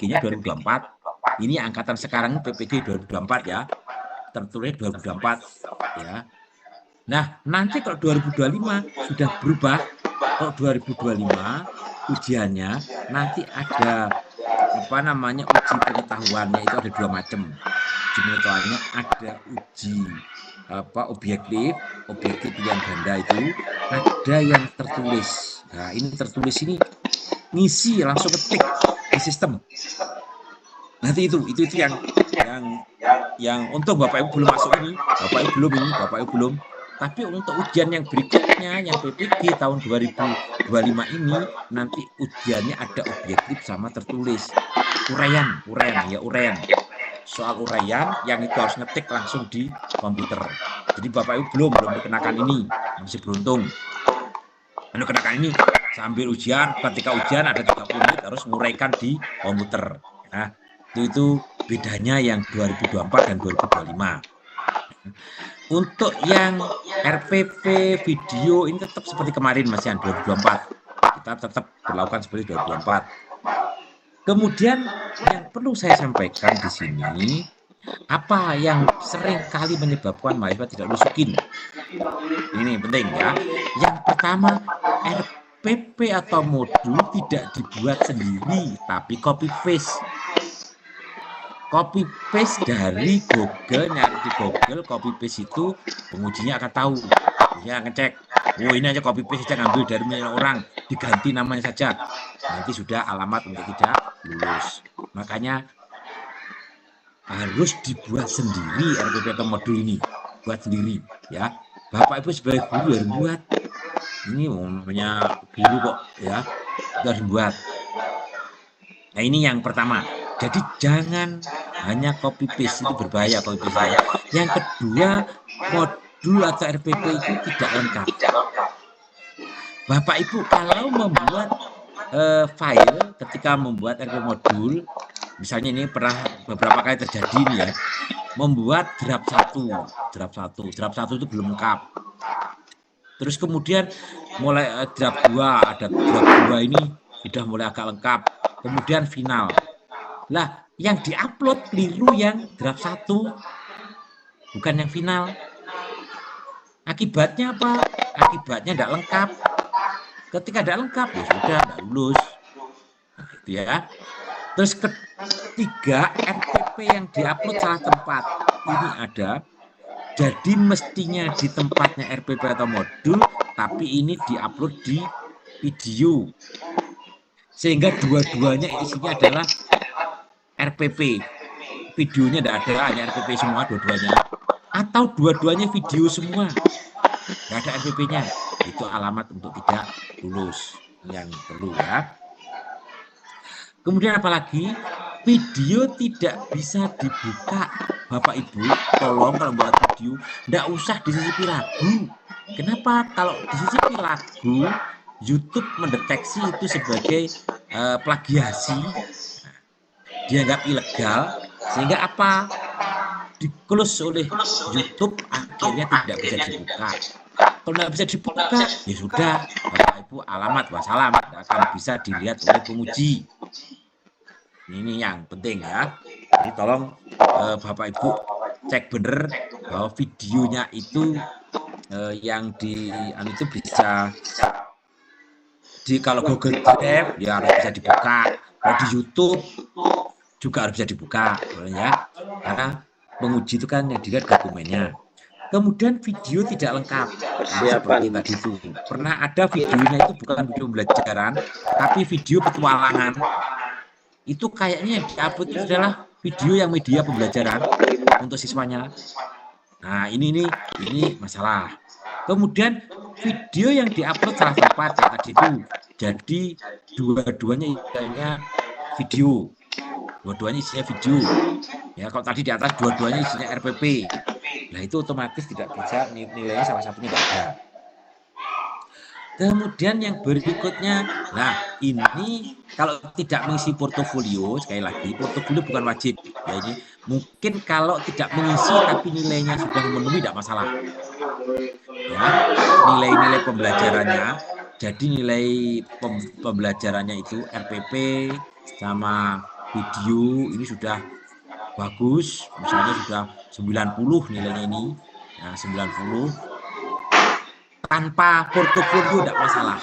PPG-nya 2024. Ini angkatan sekarang PPG 2024 ya. Tertulis 2024 ya. Nah, nanti kalau 2025 sudah berubah. Kalau 2025 ujiannya nanti ada uji pengetahuannya itu ada 2 macam. Uji pengetahuannya ada uji objektif pilihan ganda itu, ada yang tertulis. Nah, ini tertulis ini ngisi langsung ketik di sistem. Nanti itu yang untung Bapak Ibu belum masuk ini, Bapak Ibu belum. Tapi untuk ujian yang berikutnya, yang PPG tahun 2025 ini, nanti ujiannya ada objektif sama tertulis. Uraian. Soal uraian yang itu harus ngetik langsung di komputer. Jadi Bapak Ibu belum dikenakan ini, masih beruntung. Dikenakan ini sambil ujian, ketika ujian ada 30 menit harus menguraikan di komputer. Nah, itu bedanya yang 2024 dan 2025. Untuk yang RPP video ini tetap seperti kemarin Mas Yan, 2024. Kita tetap berlakukan seperti 2024. Kemudian yang perlu saya sampaikan di sini, apa yang sering kali menyebabkan mahasiswa tidak lusukin? Ini penting ya. Yang pertama, RPP atau modul tidak dibuat sendiri, tapi copy paste. Copy paste dari Google, nyari di Google, copy paste itu pengujinya akan tahu. Ya ngecek, oh ini aja copy paste saja ngambil dari orang, diganti namanya saja. Nanti sudah alamat untuk tidak lulus. Makanya harus dibuat sendiri RPP atau modul ini, buat sendiri ya. Bapak Ibu sebagai guru harus buat. Ini namanya guru kok ya, itu harus buat. Nah ini yang pertama. Jadi jangan hanya copy paste, itu berbahaya copy paste. Yang kedua, modul atau RPP itu tidak lengkap. Bapak Ibu kalau membuat file ketika membuat RPP modul, misalnya ini pernah beberapa kali terjadi nih ya, membuat draft 1 itu belum lengkap. Terus kemudian mulai draft 2, ada draft 2 ini sudah mulai agak lengkap. Kemudian final. Lah, yang diupload keliru yang draft 1, bukan yang final. Akibatnya apa? Akibatnya tidak lengkap. Ketika tidak lengkap, ya sudah, tidak lulus. Nah, gitu ya. Terus ketiga, RPP yang diupload salah tempat. Ini ada. Jadi mestinya di tempatnya RPP atau modul, tapi ini diupload di video. Sehingga dua-duanya isinya adalah RPP. Videonya tidak ada, hanya RPP semua dua-duanya. Atau dua-duanya video semua, tidak ada RPP-nya. Itu alamat untuk tidak lulus. Yang perlu ya. Kemudian apalagi, video tidak bisa dibuka. Bapak Ibu, tolong kalau buat video, tidak usah disisipi lagu. Kenapa? Kalau disisipi lagu, YouTube mendeteksi itu sebagai plagiasi, dianggap ilegal, sehingga apa? Di-close oleh YouTube, akhirnya tidak bisa dibuka. Kalau tidak bisa dibuka, ya sudah, Bapak Ibu alamat wassalam, tidak akan bisa dilihat oleh penguji. Ini yang penting ya. Jadi tolong Bapak Ibu cek benar bahwa videonya itu yang itu bisa kalau Google Drive ya harus bisa dibuka. Kalau di YouTube juga harus bisa dibuka, ya. Karena penguji itu kan yang dilihat dokumennya. Kemudian video tidak lengkap. Nah, seperti tadi itu. Pernah ada videonya itu bukan video pembelajaran, tapi video petualangan. Itu kayaknya yang diupload itu adalah video yang media pembelajaran untuk siswanya. Nah, ini masalah. Kemudian video yang diupload salah tempat ya tadi itu. Jadi dua-duanya isinya video. Dua-duanya isinya video. Ya, kalau tadi di atas dua-duanya isinya RPP. Nah, itu otomatis tidak bisa, nilainya salah satunya tidak ada. Kemudian yang berikutnya, nah ini kalau tidak mengisi portofolio, sekali lagi portofolio bukan wajib. Ya ini mungkin kalau tidak mengisi tapi nilainya sudah memenuhi tidak masalah. Ya, nilai-nilai pembelajarannya, jadi nilai pembelajarannya itu RPP sama video ini sudah bagus, misalnya sudah 90 nilainya ini, ya 90, tanpa portofolio tidak masalah.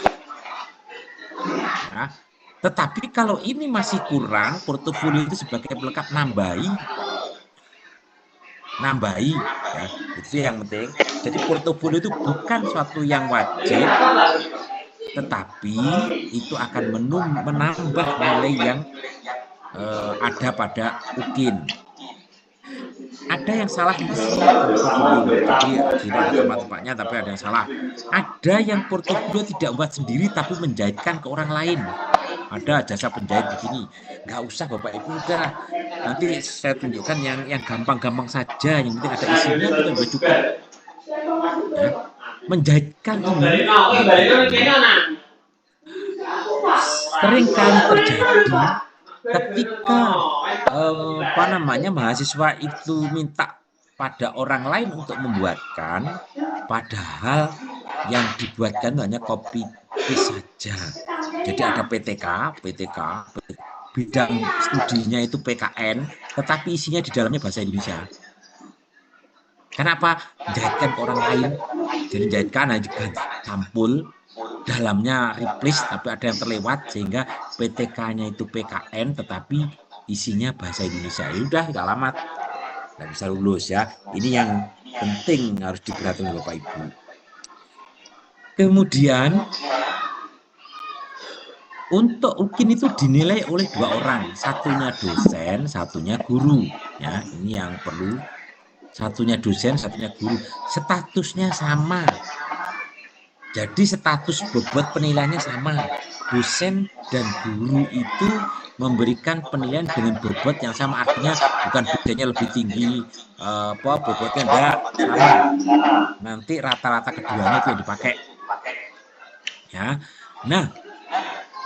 Ya. Tetapi kalau ini masih kurang, portofolio itu sebagai pelengkap nambahi, ya itu yang penting. Jadi portofolio itu bukan suatu yang wajib, tetapi itu akan menambah nilai yang ada pada UKIN. Ada yang salah mengisi portofolio, jadi di sini ada tempat-tempatnya, tapi ada yang salah. Ada yang portofolio tidak buat sendiri, tapi menjahitkan ke orang lain. Ada jasa penjahit begini, nggak usah Bapak Ibu, udah nanti saya tunjukkan yang gampang-gampang saja, yang penting ada isinya itu udah cukup. Ya. Menjahitkan ini seringkali terjadi ketika mahasiswa itu minta pada orang lain untuk membuatkan, padahal yang dibuatkan hanya copy paste saja. Jadi ada PTK, bidang studinya itu PKN, tetapi isinya di dalamnya bahasa Indonesia. Kenapa? Jahitkan ke orang lain. Jadi jahitkan hanya diganti sampul, dalamnya replace tapi ada yang terlewat, sehingga PTK-nya itu PKN tetapi isinya bahasa Indonesia. Ya udah, alamat nggak bisa lulus ya. Ini yang penting harus diperhatikan Bapak Ibu. Kemudian untuk UKIN itu dinilai oleh 2 orang, satunya dosen, satunya guru. Ya, ini yang perlu. Satunya dosen, satunya guru. Statusnya sama. Jadi status bobot penilaiannya sama. Dosen dan guru itu memberikan penilaian dengan bobot yang sama, artinya bukan dosennya lebih tinggi, bobotnya enggak, sama. Nanti rata-rata keduanya itu yang dipakai. Ya. Nah,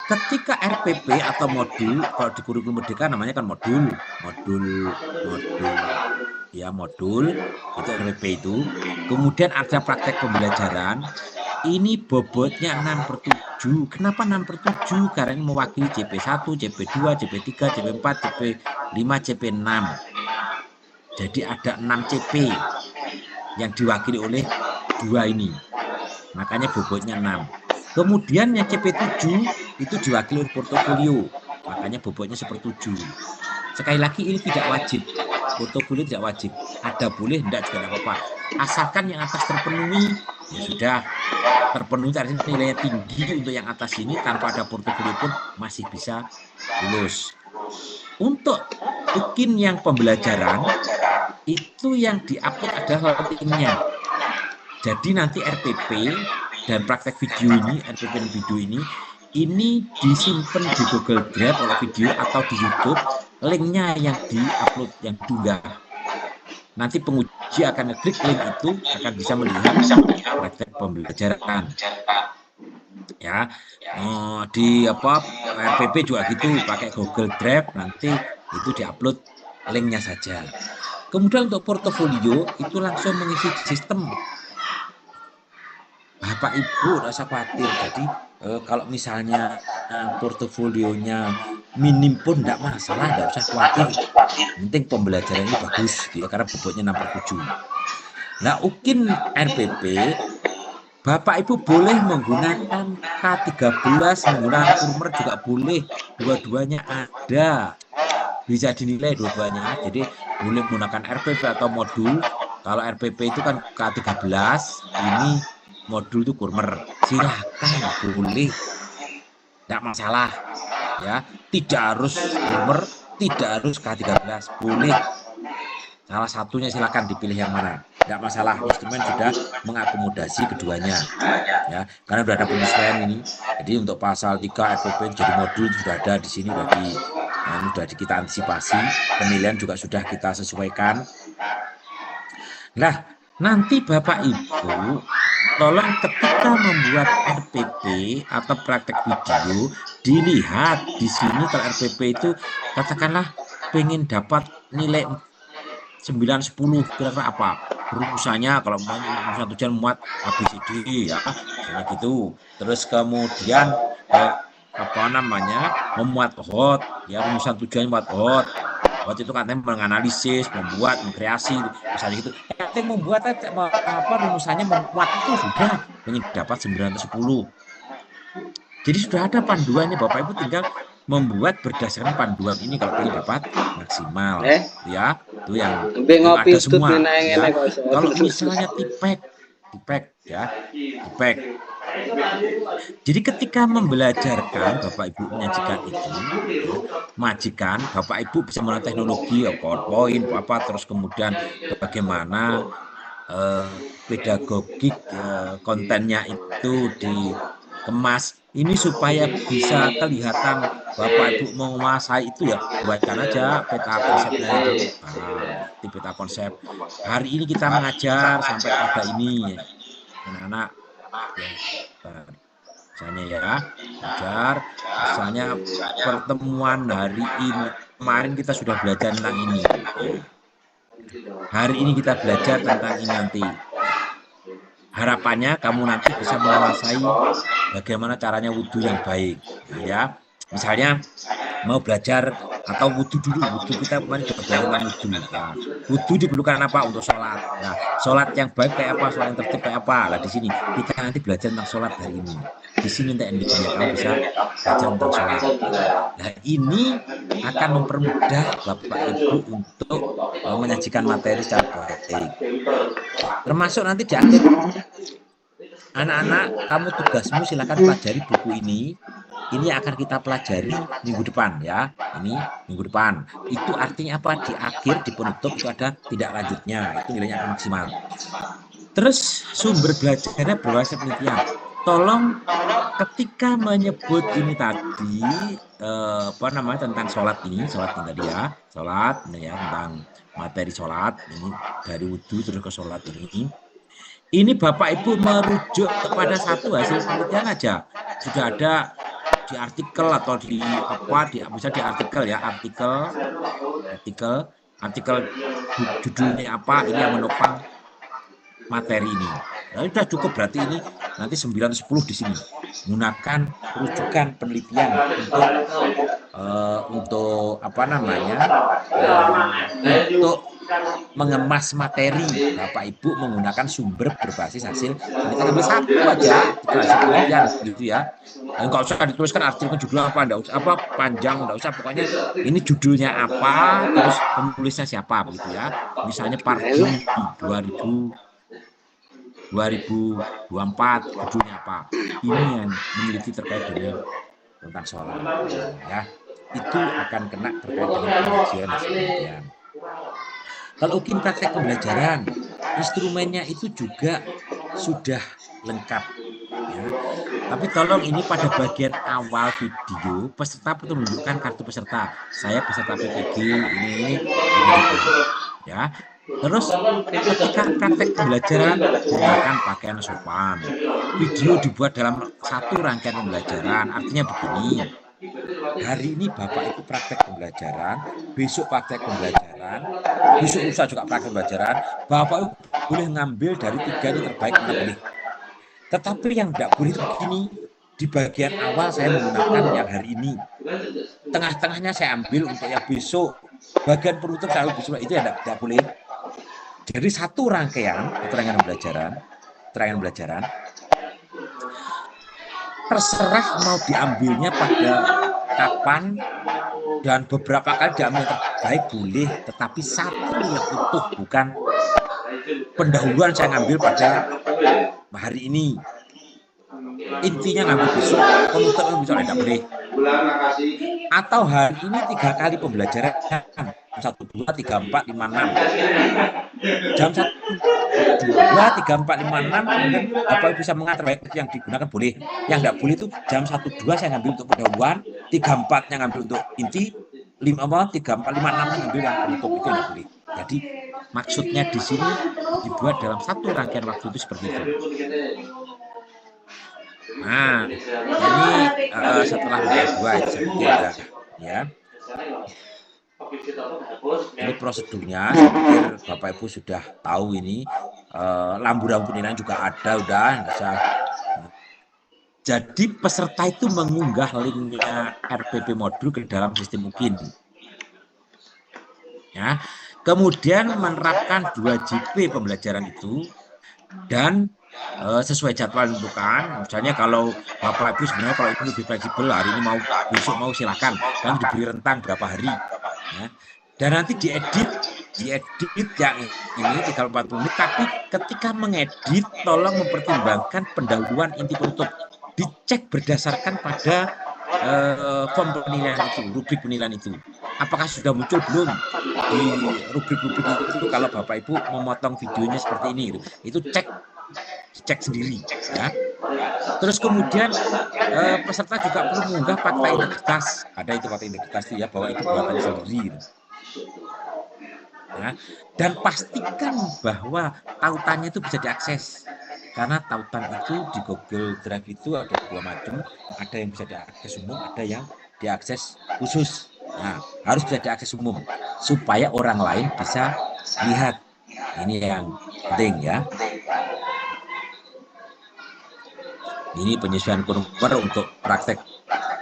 ketika RPP atau modul, kalau di kurikulum Merdeka namanya kan modul itu RPP itu. Kemudian ada praktek pembelajaran. Ini bobotnya 6/7. Kenapa 6/7? Karena ini mewakili CP1, CP2, CP3, CP4, CP5, CP6. Jadi ada 6 CP yang diwakili oleh 2 ini. Makanya bobotnya 6. Kemudian yang CP7 itu diwakili oleh portofolio. Makanya bobotnya 1/7. Sekali lagi ini tidak wajib. Portofolio tidak wajib. Ada boleh, enggak juga tidak apa-apa. Asalkan yang atas terpenuhi, ya sudah. Terpenuhi artinya nilainya tinggi untuk yang atas ini, tanpa ada portofolio pun masih bisa lulus. Untuk UKIN yang pembelajaran, itu yang diupload adalah linknya. Jadi nanti RPP dan praktek video ini, RPP dan video ini disimpan di Google Drive oleh video atau di YouTube, linknya yang diupload, yang diunggah. Nanti penguji akan ngeklik link itu, akan bisa melihat praktek pembelajaran. Ya, di RPP juga gitu, pakai Google Drive, nanti itu diupload linknya saja. Kemudian untuk portofolio itu langsung mengisi sistem. Bapak Ibu tidak usah khawatir. Jadi kalau misalnya portofolionya minim pun tidak masalah, tidak usah khawatir. Penting pembelajaran ini bagus, gitu, karena bobotnya 6/7. Nah, UKIN RPP, Bapak Ibu boleh menggunakan K13, menggunakan Kurmer juga boleh, dua-duanya ada, bisa dinilai dua-duanya. Jadi boleh menggunakan RPP atau modul. Kalau RPP itu kan K13, ini modul itu Kurmer, silakan, boleh, tidak masalah ya. Tidak harus Kurmer, tidak harus K13, boleh. Salah satunya silakan dipilih yang mana, tidak masalah. Instrumen sudah mengakomodasi keduanya ya, karena sudah ada penyesuaian ini. Jadi untuk pasal 3 RPP jadi modul sudah ada di sini, sudah kita antisipasi, penilaian juga sudah kita sesuaikan. Nah, nanti Bapak Ibu tolong ketika membuat RPP atau praktek video, dilihat di sini. Kalau RPP itu katakanlah pengen dapat nilai 9-10, kira-kira apa rumusannya, kalau rumusan tujuan muat ABCD ya, misalnya gitu. Terus kemudian memuat hot, ya rumusan tujuan memuat hot. Hot itu katanya menganalisis, membuat, mengkreasi, misalnya gitu. Yang membuat rumusannya memuat itu sudah ingin dapat 910. Jadi sudah ada panduannya, Bapak Ibu tinggal membuat berdasarkan panduan ini kalau ingin dapat maksimal, ya. Itu yang ada semua, ya. Kalau misalnya tipek, ya, tipek. Jadi ketika membelajarkan Bapak Ibu menyajikan itu, ya, majikan Bapak Ibu bisa menggunakan teknologi, ya, PowerPoint, apa terus kemudian bagaimana pedagogik kontennya itu dikemas. Ini supaya bisa kelihatan Bapak Ibu menguasai itu, ya buatkan aja peta konsepnya itu. Nanti peta konsep. Hari ini kita mengajar sampai pada ini, ya. Anak-anak, ya, misalnya ya, ajar, misalnya pertemuan hari ini, kemarin kita sudah belajar tentang ini. Ya. Hari ini kita belajar tentang ini nanti. Harapannya kamu nanti bisa menguasai bagaimana caranya wudhu yang baik. Nah, ya, misalnya mau belajar atau wudhu dulu. Wudhu kita kemarin sudah belajar tentang wudhu. Nah, wudhu diperlukan apa untuk sholat? Nah, sholat yang baik kayak apa? Sholat yang tertib kayak apa? Nah, di sini kita nanti belajar tentang sholat hari ini. Di sini nanti endingnya kamu bisa belajar tentang sholat. Nah, ini akan mempermudah Bapak Ibu untuk menyajikan materi secara baik. Termasuk nanti di akhir, anak-anak, kamu tugasmu silakan pelajari buku ini. Ini akan kita pelajari minggu depan, ya. Ini minggu depan. Itu artinya apa? Di akhir, di penutup itu ada tidak lanjutnya. Itu nilainya akan maksimal. Terus sumber belajarnya berbasis penelitian. Tolong ketika menyebut ini tadi tentang sholat ini tadi ya, sholat ini ya, tentang materi sholat ini dari wudhu terus ke sholat ini Bapak Ibu merujuk kepada satu hasil penelitian aja. Sudah ada di artikel atau di bisa di artikel, ya, artikel judulnya apa, ini yang menopang materi ini. Nah, sudah cukup, berarti ini nanti 9-10 di sini menggunakan rujukan penelitian untuk mengemas materi. Bapak Ibu menggunakan sumber berbasis hasil penelitian satu aja, hasil penelitian gitu, ya. Enggak usah dituliskan artikel judulnya apa, enggak usah panjang, enggak usah, pokoknya ini judulnya apa, terus penulisnya siapa begitu, ya. Misalnya Pardi 2024 judulnya apa. Ini yang meneliti terkait dengan tentang sholat, ya. Itu akan kena terkait dengan pengajian hasil penelitian. Kalau UKIN praktek pembelajaran, instrumennya itu juga sudah lengkap, ya. Tapi tolong ini pada bagian awal video, peserta perlu menunjukkan kartu peserta. Saya peserta PPG ini, ya. Terus ketika praktek pembelajaran, gunakan pakaian sopan. Video dibuat dalam satu rangkaian pembelajaran. Artinya begini, hari ini Bapak Ibu praktek pembelajaran, besok praktek pembelajaran, besok lusa juga praktek pembelajaran. Bapak Ibu boleh ngambil dari 3 ini terbaik mana boleh. Tetapi yang tidak boleh itu begini, di bagian awal saya menggunakan yang hari ini, tengah-tengahnya saya ambil untuk yang besok, bagian penutup saya ambil besok, itu ya tidak boleh. Jadi satu rangkaian keterangan pembelajaran, terserah mau diambilnya pada kapan dan beberapa kali diambil terbaik boleh, tetapi satu yang utuh, bukan pendahuluan saya ngambil pada hari ini, intinya ngambil besok, penutupnya besok, tidak boleh. Atau hari ini 3 kali pembelajaran, 1, 2, 3, 4, 5, 6. Jam 1, 2, 3, 4, 5, 6, kemudian Bapak bisa mengatur baik yang digunakan boleh. Yang tidak boleh itu jam 1, 2 saya ngambil untuk pendahuluan, 3, 4-nya ngambil untuk inti, 3, 4, 5, 6-nya ngambil yang penutup, itu tidak boleh. Jadi maksudnya di sini dibuat dalam satu rangkaian waktu itu seperti itu. Nah, ini setelah kedua itu saya pikir ya. Ini prosedurnya, saya pikir Bapak Ibu sudah tahu ini. Lampu-lampu penilaian juga ada, udah bisa. Jadi peserta itu mengunggah linknya RPP modul ke dalam sistem UKIN. Ya. Kemudian menerapkan 2JP pembelajaran itu dan sesuai jadwal tentukan. Misalnya kalau Bapak Ibu sebenarnya kalau ini lebih fleksibel, hari ini mau besok mau silakan, nanti diberi rentang berapa hari. Ya. Dan nanti diedit yang ini 30-40 menit, tapi ketika mengedit tolong mempertimbangkan pendahuluan inti penutup. Dicek berdasarkan pada form penilaian itu, rubrik penilaian itu. Apakah sudah muncul belum di rubrik-rubrik itu kalau Bapak Ibu memotong videonya seperti ini, itu cek sendiri ya. Terus kemudian peserta juga perlu mengunggah fakta integritas. Ada itu fakta integritas itu ya, bahwa itu buatannya sendiri. Ya. Dan pastikan bahwa tautannya itu bisa diakses. Karena tautan itu di Google Drive itu ada 2 macam, ada yang bisa diakses umum, ada yang diakses khusus. Nah, harus bisa diakses umum supaya orang lain bisa lihat. Ini yang penting ya. Ini penyesuaian kurva untuk praktek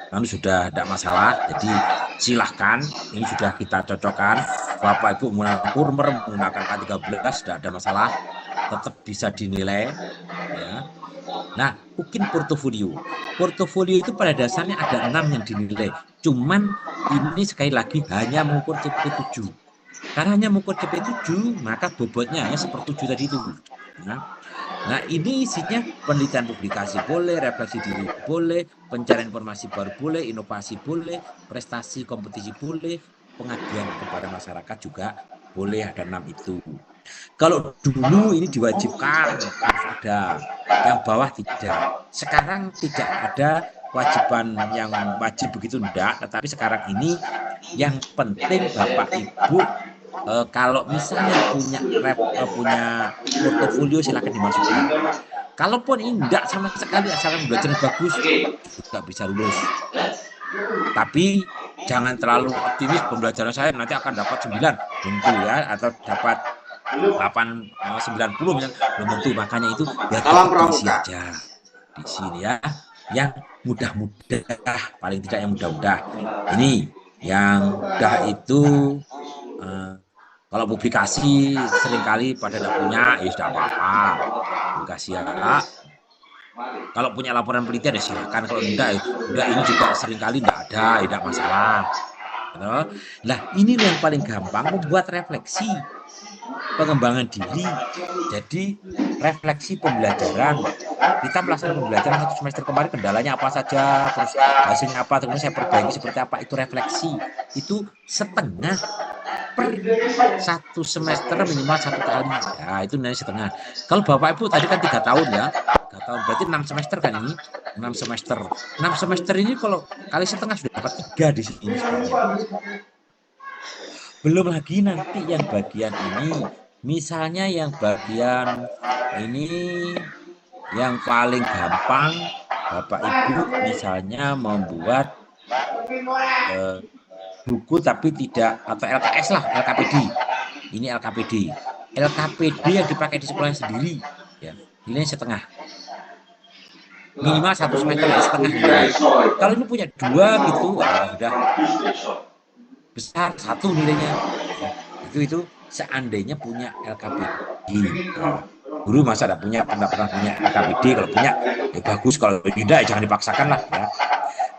sudah tidak masalah, jadi silahkan, ini sudah kita cocokkan. Bapak Ibu menggunakan kurmer, menggunakan K13 tidak ada masalah, tetap bisa dinilai ya. Nah, mungkin portofolio itu pada dasarnya ada 6 yang dinilai, cuman ini sekali lagi hanya mengukur CP7. Karena hanya mengukur CP7, maka bobotnya hanya 1/7 tadi itu ya. Nah, ini isinya penelitian publikasi boleh, refleksi diri boleh, pencarian informasi baru boleh, inovasi boleh, prestasi kompetisi boleh, pengaduan kepada masyarakat juga boleh, ada 6 itu. Kalau dulu ini diwajibkan harus ada, yang bawah tidak. Sekarang tidak ada kewajiban yang wajib begitu enggak, tetapi sekarang ini yang penting Bapak Ibu kalau misalnya punya portofolio silakan dimasukkan. Kalaupun enggak sama sekali asalkan belajarnya bagus juga bisa lulus. Tapi jangan terlalu optimis pembelajaran saya nanti akan dapat 9 tentu ya, atau dapat 90 misalnya, belum tentu. Makanya itu ya tetap diisi aja di sini ya, yang mudah-mudah, paling tidak yang mudah-mudah. Ini yang mudah itu kalau publikasi seringkali pada tidak punya, ya sudah apa-apa, publikasi ya. Kalau punya laporan penelitian ya silakan, kalau enggak ini juga seringkali enggak ada, tidak masalah. Nah, ini yang paling gampang, membuat refleksi pengembangan diri. Jadi refleksi pembelajaran. Kita melaksanakan pembelajaran 1 semester kemarin, kendalanya apa saja, terus hasilnya apa, terus saya perbaiki seperti apa, itu refleksi. Itu setengah per 1 semester minimal 1 kali. Ya, itu nilai setengah. Kalau Bapak Ibu tadi kan 3 tahun ya. 3 tahun berarti 6 semester kan ini. 6 semester. 6 semester ini kalau kali setengah sudah dapat 3 di sini sebenarnya. Belum lagi nanti yang bagian ini. Misalnya yang bagian ini yang paling gampang, Bapak Ibu misalnya membuat buku tapi tidak, atau LKS lah, LKPD. Ini LKPD. LKPD yang dipakai di sekolah sendiri ya, nilainya setengah. Minimal 1 semester ya setengah nilainya. Kalau ini punya 2 gitu, sudah besar 1 nilainya. Ya, itu seandainya punya LKPD. Ya. Guru masa tidak punya, pernah punya LKPD, kalau punya ya bagus, kalau tidak ya jangan dipaksakan lah ya.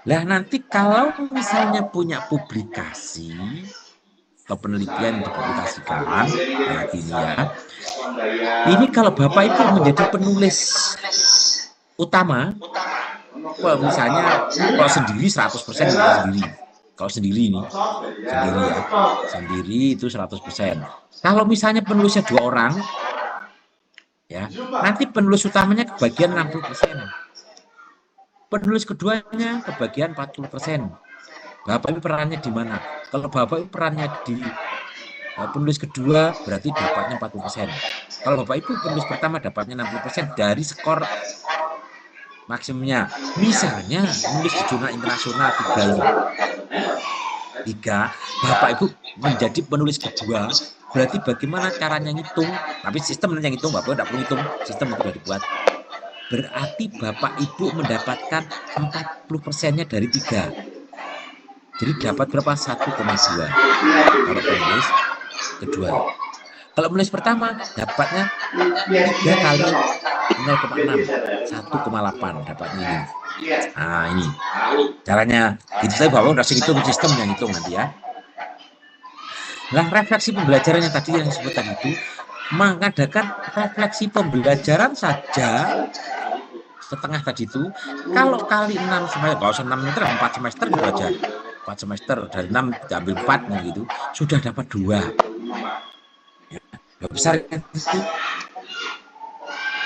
Nah, nanti kalau misalnya punya publikasi atau penelitian dipublikasikan, nah ini ya. Ini kalau Bapak Ibu menjadi penulis utama, misalnya kalau sendiri 100% sendiri. Kalau sendiri ini, sendiri ya, sendiri itu 100%. Kalau misalnya penulisnya 2 orang, ya, nanti penulis utamanya kebagian 60%. Penulis keduanya kebagian 40%. Bapak Ibu perannya di mana? Kalau Bapak Ibu perannya di penulis kedua, berarti dapatnya 40%. Kalau Bapak Ibu penulis pertama dapatnya 60% dari skor maksimumnya. Misalnya menulis di jurnal internasional 3, Bapak Ibu menjadi penulis kedua, berarti bagaimana caranya ngitung? Tapi sistem yang ngitung, Bapak Ibu tidak perlu ngitung, sistem itu sudah dibuat. berarti Bapak Ibu mendapatkan 40%-nya dari 3. Jadi dapat berapa? 1,2. Kalau penulis kedua. Kalau penulis pertama dapatnya 3 kali 0,6, 1,8 dapatnya ini. Nah, ini caranya. Gitu saya Bapak udah segitu sistem yang hitung nanti ya. Nah, refleksi pembelajaran yang tadi yang disebut tadi itu mengadakan refleksi pembelajaran saja setengah tadi itu kalau kali 6 semester, kalau 6 semester 4 semester gitu aja. 4 semester dari 6 diambil 4 gitu, sudah dapat 2. Ya, besar itu.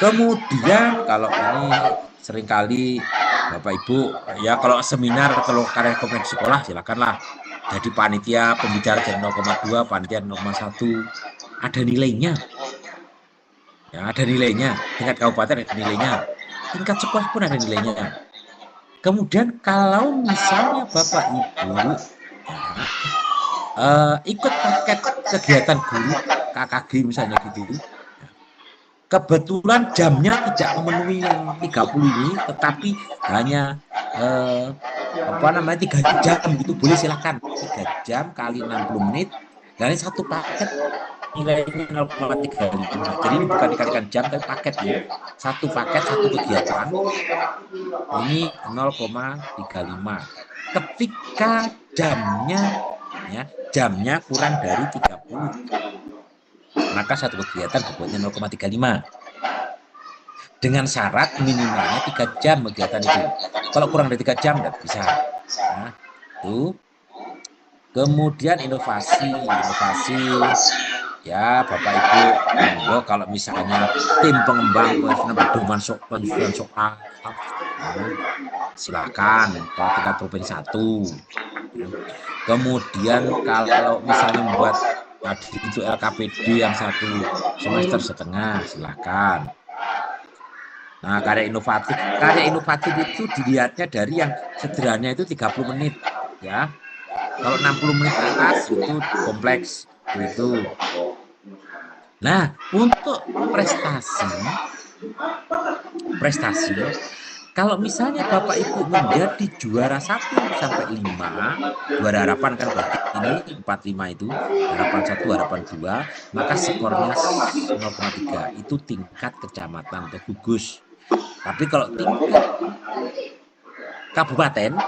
Kemudian kalau ini seringkali Bapak Ibu ya kalau seminar kalau karya kompetensi sekolah silakanlah jadi panitia pembicara jadi 0,2, panitia 0,1, ada nilainya. Ya, ada nilainya. Tingkat kabupaten ada nilainya. Tingkat sekolah pun ada nilainya. Kemudian kalau misalnya Bapak Ibu ya, ikut paket kegiatan guru KKG misalnya gitu, kebetulan jamnya tidak memenuhi yang 30 ini, tetapi hanya 3 jam gitu, boleh silakan 3 jam kali 60 menit, dan satu paket nilainya 0,35. Jadi ini bukan dikalikan jam tapi paket ya. Satu paket satu kegiatan ini 0,35. Ketika jamnya kurang dari 30, maka satu kegiatan bobotnya 0,35. Dengan syarat minimalnya 3 jam kegiatan itu. Kalau kurang dari 3 jam tidak bisa. Nah, itu. Kemudian inovasi ya Bapak Ibu, monggo kalau misalnya tim pengembang pedoman penyusunan soal silakan kalau tingkat provinsi 1. Kemudian kalau misalnya membuat tadi itu LKPD yang 1 semester setengah silakan. Nah, karya inovatif itu dilihatnya dari yang sederhana itu 30 menit ya. Kalau 60 menit ke atas itu kompleks itu. Nah, untuk prestasi kalau misalnya Bapak Ibu menjadi juara 1 sampai 5, juara harapan kan berarti ini 45 itu, harapan 1, harapan 2, maka skornya 0,3. Itu tingkat kecamatan atau gugus. Tapi kalau tingkat kabupaten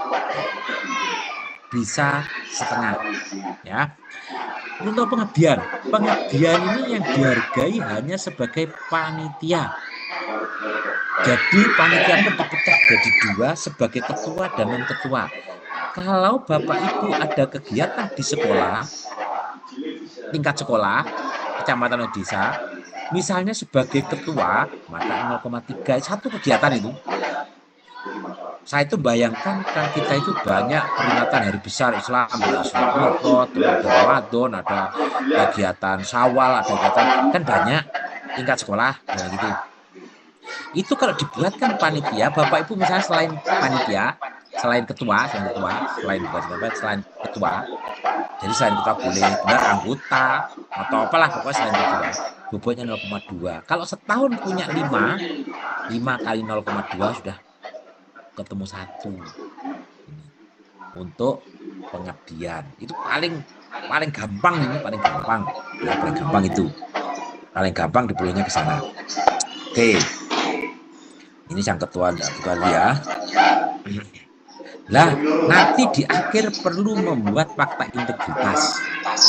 bisa setengah ya. Untuk pengabdian ini yang dihargai hanya sebagai panitia. Jadi panitia pun dipecah jadi 2 sebagai ketua dan non ketua. Kalau Bapak Ibu ada kegiatan di sekolah, tingkat sekolah, kecamatan atau desa, misalnya sebagai ketua, maka 0,3 satu kegiatan itu. Saya itu bayangkan kan kita itu banyak peringatan hari besar Islam, ada Islam Mi'raj, ada Ramadan, ada kegiatan Syawal, ada kegiatan kan banyak tingkat sekolah dan gitu. Itu kalau dibuatkan panitia, Bapak Ibu misalnya selain panitia, selain ketua, jadi selain ketua boleh benar anggota atau apalah pokoknya selain ketua, bobotnya 0,2. Kalau setahun punya 5 kali 0,2 sudah ketemu 1 ini untuk pengabdian. Itu paling gampang ini, paling gampang itu. Paling gampang dipulihnya ke sana. Oke. Ini sang ketua dia. Nah, nanti di akhir perlu membuat fakta integritas.